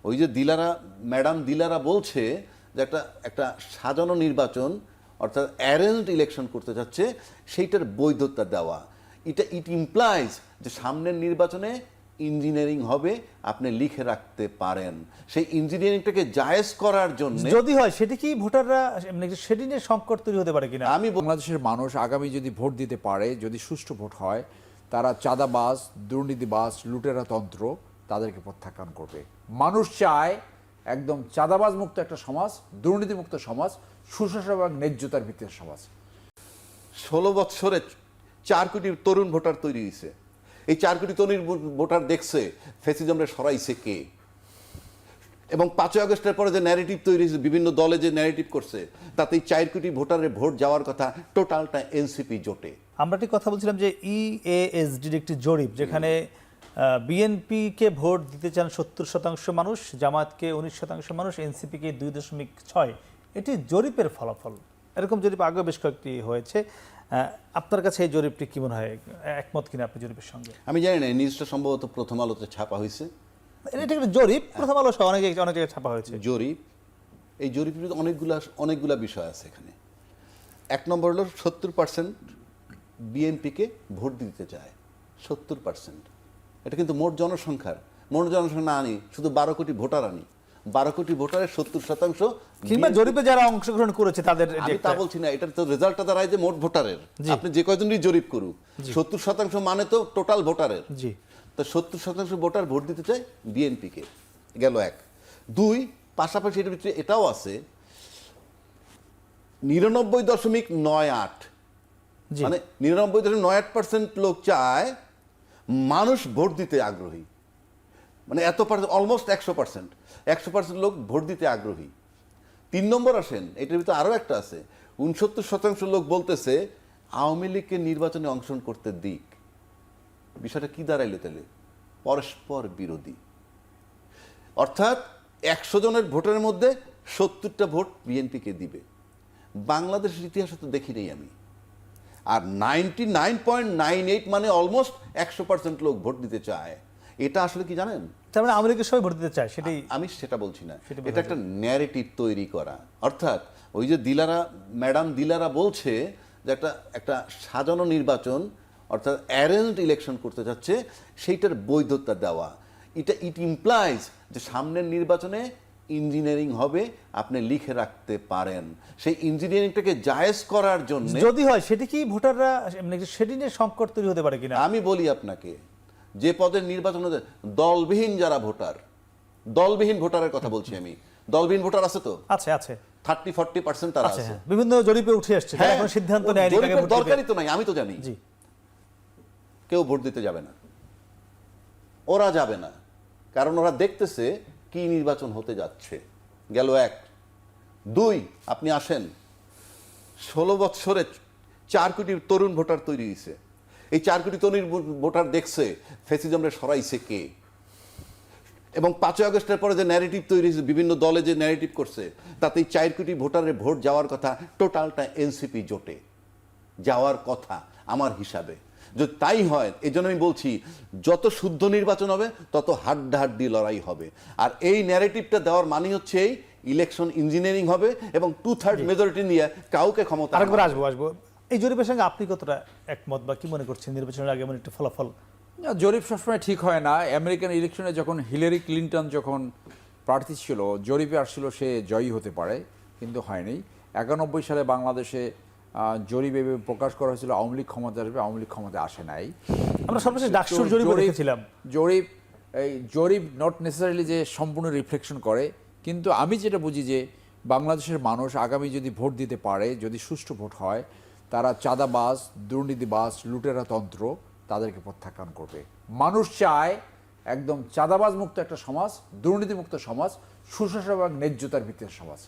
ওই যে ম্যাডাম দিলারা বলছে যে একটা সাজানো নির্বাচন অর্থাৎ অ্যারেঞ্জড ইলেকশন করতে যাচ্ছে, সেইটার বৈধতা দেওয়া। ইট ইমপ্লাইজ যে সামনের নির্বাচনে ইঞ্জিনিয়ারিং হবে, আপনি লিখে রাখতে পারেন। সেই ইঞ্জিনিয়ারিংটাকে জায়েজ করার জন্য যদি হয় সেটা কি ভোটাররা সেটি নিয়ে সংকট তৈরি হতে পারে কিনা? আমি বাংলাদেশের মানুষ আগামী যদি ভোট দিতে পারে, যদি সুষ্ঠু ভোট হয়, তারা চাঁদাবাজ, দুর্নীতিবাজ, লুটেরা তন্ত্র তাদেরকে প্রত্যাখ্যান করবে। মানুষ চায় একদম চাঁদাবাজ মুক্ত একটা সমাজ, দুর্নীতিমুক্ত সমাজ, সুশাসন এবং ন্যায্যতার ভিত্তিতে সমাজ। 16 বছরে 4 কোটি তরুণ ভোটার তৈরি হয়েছে। এই 4 কোটি তরুণ ভোটার দেখছে ফ্যাসিজমরে সরাইছে কে, এবং 5 আগস্টের পরে যে ন্যারেটিভ তৈরি হয়েছে, বিভিন্ন দলে যে ন্যারেটিভ করছে, তাতে 4 কোটি ভোটারের ভোট যাওয়ার কথা টোটালটা এনসিপি জোটে। আমরা ঠিক কথা বলছিলাম যে ইএএসডির একটি জরিপ, যেখানে বিএনপিকে ভোট দিতে চান 70% মানুষ, জামাতকে 19% মানুষ, এনসিপিকে 2.6। এটি জরিপের ফলাফল। এরকম জরিপ আগে বেশ কয়েকটি হয়েছে। আপনার কাছে এই জরিপটি কি মনে হয়, একমত কিনা আপনি জরিপের সঙ্গে? আমি জানি না, নিউজটা সম্ভবত প্রথম আলোতে ছাপা হয়েছে। এটা একটা জরিপ, প্রথম আলো সহ অনেক জায়গায় ছাপা হয়েছে জরিপ। এই জরিপের অনেকগুলা বিষয় আছে এখানে। 1 নম্বর হলো 70% বিএনপিকে ভোট দিতে চায়। 70%, এটা কিন্তু মোট জনসংখ্যা না আনি, শুধু 12 কোটি ভোটার আনি। 12 কোটি ভোটারের 70% কিংবা জরিপে যারা অংশগ্রহণ করেছে তাদের। আমি তা বলছি না, এটার তো রেজাল্টটা দাঁড়ায় যে মোট ভোটারের। আপনি যে কয়জনই জরিপ করুক, 70% মানে তো টোটাল ভোটারের। জি, তো 70% ভোটার ভোট দিতে চায় বিএনপিকে, গেল 1। 2, পাশাপাশি এটার ভিতরে এটাও আছে 99.98, মানে 99.98% লোক চায়, মানুষ ভোট দিতে আগ্রহী। মানে এত অলমোস্ট 100% লোক ভোট দিতে আগ্রহী। 3 নম্বর আসেন, এটার ভিতরে আরও একটা আছে, 69% লোক বলতেছে আওয়ামী লীগকে নির্বাচনে অংশগ্রহণ করতে দিক। বিষয়টা কি দাঁড়াইলো তাহলে? পরস্পর বিরোধী। অর্থাৎ 100 জনের ভোটের মধ্যে 70টা ভোট বিএনপিকে দিবে। বাংলাদেশের ইতিহাসে তো দেখি নেই আমি। আর 99.98 মানে অলমোস্ট 100% লোক ভোট দিতে চায়। এটা আসলে কি জানেন? তার মানে আওয়ামী লীগের সবাই ভোট দিতে চায়, সেটাই। আমি সেটা বলছি না, এটা একটা ন্যারেটিভ তৈরি করা। অর্থাৎ ওই যে ম্যাডাম দিলারা বলছে যে একটা সাজানো নির্বাচন অর্থাৎ অ্যারেঞ্জড ইলেকশন করতে যাচ্ছে, সেইটার বৈধতা দেওয়া। ইট ইমপ্লাইজ যে সামনের নির্বাচনে ইঞ্জিনিয়ারিং হবে, আপনি লিখে রাখতে পারেন। সেই ইঞ্জিনিয়ারিংটাকে জায়েজ করার জন্য যদি হয় সেটা কি ভোটাররা সেটি নিয়ে সংকট তৈরি হতে পারে কিনা? আমি বলি আপনাকে, যে পদের নির্বাচন দলবিহীন যারা ভোটার, দলবিহীন ভোটারের কথা বলছি আমি। দলবিহীন ভোটার আছে তো, আছে 30-40% তারা আছে। বিভিন্ন জরিপে উঠে আসছে, তারা কোনো সিদ্ধান্ত নেয়নি। দরকারই তো নাই, আমি তো জানি। জি, কেউ ভোট দিতে যাবে না, ওরা যাবে না, কারণ ওরা দেখতেছে কি নির্বাচন হতে যাচ্ছে, গেল 1। 2, আপনি আসেন 16 বছরে 4 কোটি তরুণ ভোটার তৈরি হয়েছে। এই 4 কোটি তরুণ ভোটার দেখছে ফ্যাসিজমরে সরাইছে কে, এবং 5 আগস্টের পরে যে ন্যারেটিভ তৈরি হয়েছে, বিভিন্ন দলে যে ন্যারেটিভ করছে, তাতে 4 কোটি ভোটারের ভোট যাওয়ার কথা টোটালটা এনসিপি জোটে যাওয়ার কথা আমার হিসাবে। যদি তাই হয়, এই জন্য আমি বলছি যত শুদ্ধ নির্বাচন হবে তত হাড্ডাহাড্ডি লড়াই হবে। আর এই ন্যারেটিভটা দেওয়ার মানে হচ্ছে এই ইলেকশন ইঞ্জিনিয়ারিং হবে এবং 2/3 মেজরিটি নিয়ে কাউকে ক্ষমতা। আরেকবার আসবো। এই জরিপের সঙ্গে আপনি কতটা একমত বা কি মনে করছেন নির্বাচনের আগে এমন একটা ফলাফল? জরিপ সবসময় ঠিক হয় না। আমেরিকান ইলেকশনে যখন হিলারি ক্লিন্টন যখন প্রার্থী ছিল, জরিপে আসছিল সে জয়ী হতে পারে, কিন্তু হয়নি। 91 সালে বাংলাদেশে জরিপে প্রকাশ করা হয়েছিল আওয়ামী লীগ ক্ষমতা আসবে, আওয়ামী লীগ ক্ষমতায় আসে নাই। আমরা সর্বশেষ ডাকসুর জরিপ দেখেছিলাম। জরিপ নট নেসেসারিলি যে সম্পূর্ণ রিফ্লেকশন করে, কিন্তু আমি যেটা বুঝি যে বাংলাদেশের মানুষ আগামী যদি ভোট দিতে পারে, যদি সুষ্ঠু ভোট হয়, তারা চাঁদাবাজ, দুর্নীতিবাজ, লুটেরা তন্ত্র তাদেরকে প্রত্যাখ্যান করবে। মানুষ চায় একদম চাঁদাবাজ মুক্ত একটা সমাজ, দুর্নীতিমুক্ত সমাজ, সুশাসন এবং ন্যায্যতার ভিত্তিতে সমাজ।